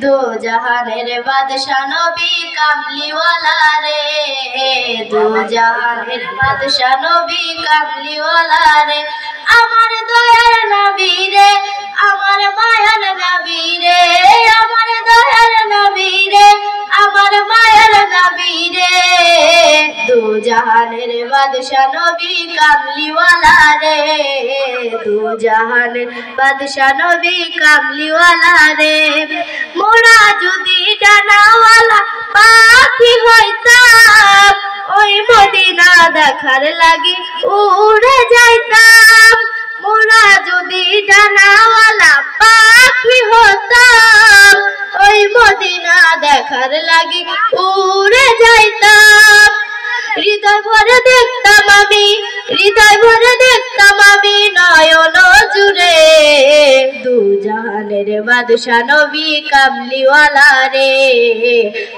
দো জাহানের বাদশা নবী কামলিওয়ালা রে, দো জাহানের বাদশা নবী কামলিওয়ালা রে। আমার দয়ার নবী রে, আমার মায়ার নবী রে, আমার দয়ার নবী রে, আমার মায়ার নবী রে। দো জাহানের বাদশা নবী কামলিওয়ালা রে, দো জাহানের বাদশা নবী কামলিওয়ালা রে। মোরা যদি ডানাওয়ালা পাখি হইতাম, ওই মদিনা দেখার লাগি উড়ে যাইতাম। মোরা যদি ডানাওয়ালা পাখি হতাম, ওই মদিনা দেখার লাগি উড়ে যাইতাম। হৃদয় ভরে দেখতাম আমি, হৃদয় ভরে দেখতাম আমি নয়ন জুড়ে। দু জাহানের বাদশা নবী কামলিওয়ালা রে,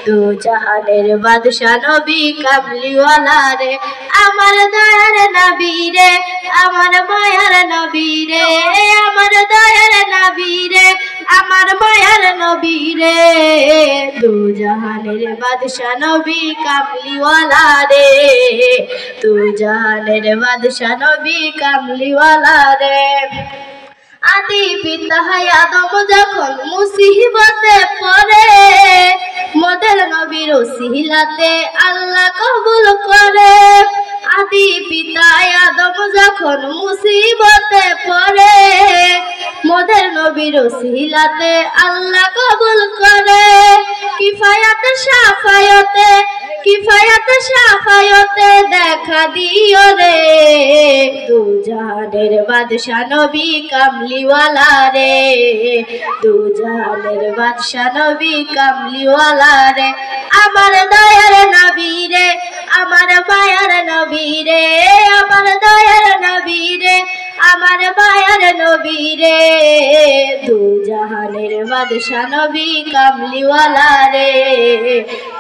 দু জাহানের বাদশা নবী কামলিওয়ালা রে। আমার দয়ার নবী রে, আমার মায়ার নবী রে, আমার দয়ার নবী রে, আমার মায়ার নবী রে। দু জাহানের বাদশা নবী কামলিওয়ালা রে, দু জাহানের বাদশা নবী কামলিওয়ালা রে। আদি পিতা আদম যখন মুসিবতে পড়ে, মোদের নবীর ওসিলাতে আল্লাহ কবুল করে। আদি পিতা আদম যখন মুসিবতে পড়ে, মোদের নবীর ওসিলাতে আল্লাহ কবুল করে। কিফায়াতে শাফায়াতে, কিফায়াতে শাফায়াতে দেখা দিও রে। দু জাহানের বাদশা নবী কামলিওয়ালা রে, দু জাহানের বাদশা নবী কামলিওয়ালা রে। আমার দয়ার নবী রে, আমার মায়ার নবী রে, আমার দয়ার নবী রে, আমার মায়ার নবী রে। দু জাহানের বাদশা নবী কামলিওয়ালা রে,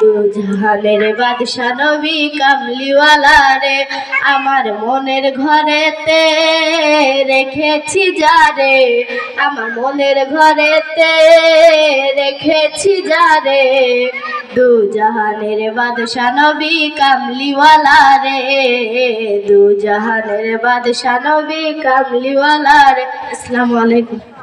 দু জাহানের বাদশা নবী কামলিওয়ালা রে। আমার মনের ঘরেতে রেখেছি যারে, আমার মনের ঘরেতে রেখেছি যারে। দু জাহানের বাদশা নবী কামলিওয়ালা রে, দু জাহানের বাদশা নবী কামলিওয়ালা রে। আসসালামু আলাইকুম।